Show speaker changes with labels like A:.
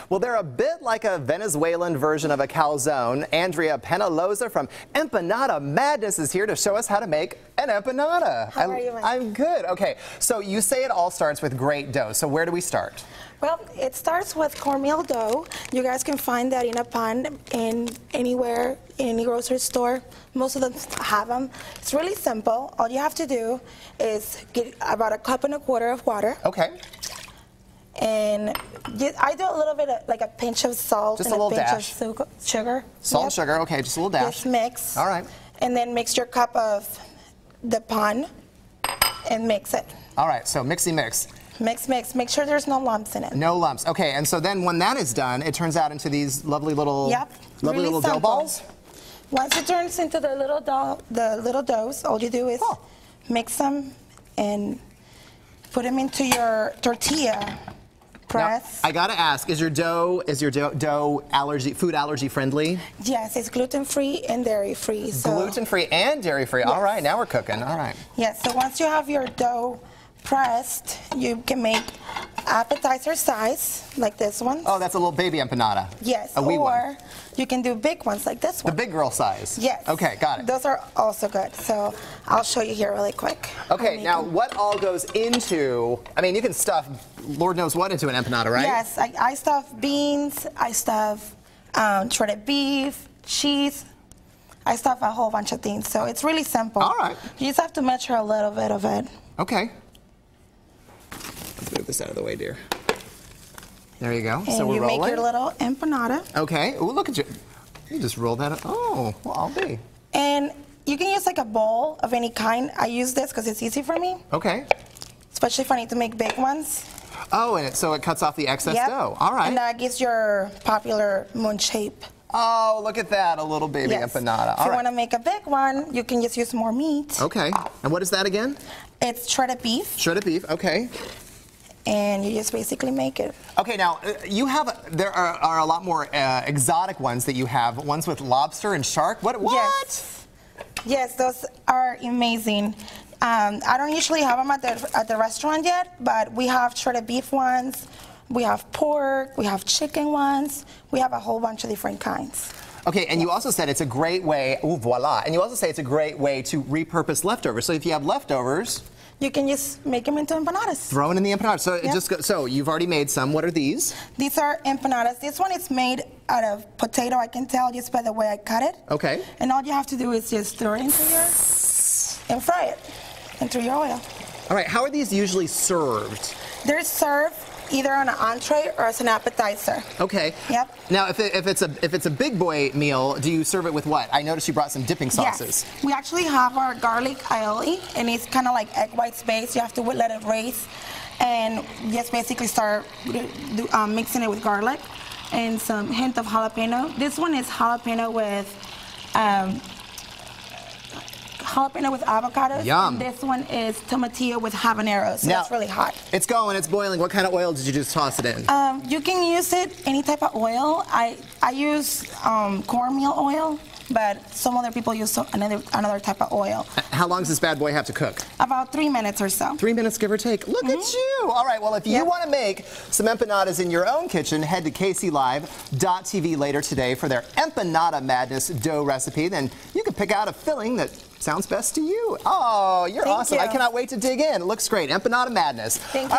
A: Well, they're a bit like a Venezuelan version of a calzone. Andrea Penaloza from Empanada Madness is here to show us how to make an empanada.
B: How are you, Mike?
A: I'm good. Okay, so you say it all starts with great dough. So where do we start?
B: Well, it starts with cornmeal dough. You guys can find that in a pan in anywhere, in any grocery store. Most of them have them. It's really simple. All you have to do is get about 1.25 cups of water.
A: Okay.
B: And I do a little bit of, like a pinch of salt
A: Just
B: and
A: a little
B: pinch
A: dash.
B: of sugar.
A: Salt and sugar, okay, just a little dash.
B: Just mix.
A: All right.
B: And then mix your cup of the pan and mix it.
A: All right, so mixy mix.
B: Mix, mix. Make sure there's no lumps in it.
A: No lumps. Okay, and so then when that is done, it turns out into these lovely little,
B: really
A: dough
B: simple.
A: balls.
B: Once it turns into the little doughs, all you do is mix them and put them into your tortilla press.
A: Now, I gotta ask, is your dough food allergy friendly?
B: Yes, it's gluten-free and dairy-free. So
A: Gluten-free and dairy-free.
B: Yes.
A: All right, now we're cooking. All right.
B: yes, so once you have your dough pressed, you can make appetizer size, like this one.
A: Oh, that's a little baby empanada.
B: Yes,
A: a wee one.
B: or you can do big ones like this
A: The
B: one.
A: big girl size.
B: Yes.
A: Okay, got it.
B: Those are also good. So I'll show you here really quick.
A: Okay, now what all goes into, I mean, you can stuff Lord knows what into an empanada, right?
B: Yes, I stuff beans, I stuff shredded beef, cheese. I stuff a whole bunch of things. So it's really simple.
A: All right.
B: You just have to measure a little bit of it.
A: Okay. Let's move this out of the way, dear. There you go.
B: And
A: so we're
B: you
A: rolling.
B: make your little empanada.
A: Okay. Oh, look at you. You just rolled that up. Oh, well, I'll be.
B: And you can use like a bowl of any kind. I use this because it's easy for me,
A: Okay.
B: especially if I need to make big ones.
A: Oh, and so it cuts off the excess dough. All right.
B: And that gives your popular moon shape.
A: Oh, look at that, a little baby empanada.
B: If you want to make a big one, you can just use more meat.
A: Okay. And what is that again?
B: It's shredded beef.
A: Shredded beef. Okay.
B: And you just basically make it.
A: Okay, now there are a lot more exotic ones that you have. Ones with lobster and shark. What?
B: Yes, those are amazing. I don't usually have them at the restaurant yet, but we have shredded beef ones. We have pork. We have chicken ones. We have a whole bunch of different kinds.
A: Okay, and you also said it's a great way. Ooh, voila! And you also say it's a great way to repurpose leftovers. So if you have leftovers,
B: you can just make them into empanadas.
A: Throw it in the empanada. So it just goes, so you've already made some. What are these?
B: These are empanadas. This one is made out of potato. I can tell just by the way I cut it.
A: Okay.
B: And all you have to do is just throw it into and fry it into your oil.
A: All right. How are these usually served?
B: They're served either on an entree or as an appetizer.
A: Okay.
B: Yep.
A: Now, if it's a big boy meal, do you serve it with what? I noticed you brought some dipping sauces.
B: Yes. We actually have our garlic aioli, and it's kind of like egg whites based. You have to let it raise, and just basically start mixing it with garlic and some hint of jalapeno. This one is jalapeno with avocados.
A: Yum.
B: And this one is tomatillo with habaneros. So
A: Now,
B: that's really hot.
A: It's going, it's boiling. What kind of oil did you just toss it in?
B: You can use it any type of oil. I use cornmeal oil, but some other people use another type of oil.
A: How long does this bad boy have to cook?
B: About 3 minutes or so.
A: 3 minutes, give or take. Look at you. All right, well, if you want to make some empanadas in your own kitchen, head to kclive.tv later today for their Empanada Madness dough recipe. Then you can pick out a filling that sounds best to you. Oh, you're awesome.
B: you.
A: I cannot wait to dig in. It looks great. Empanada Madness.
B: Thank you.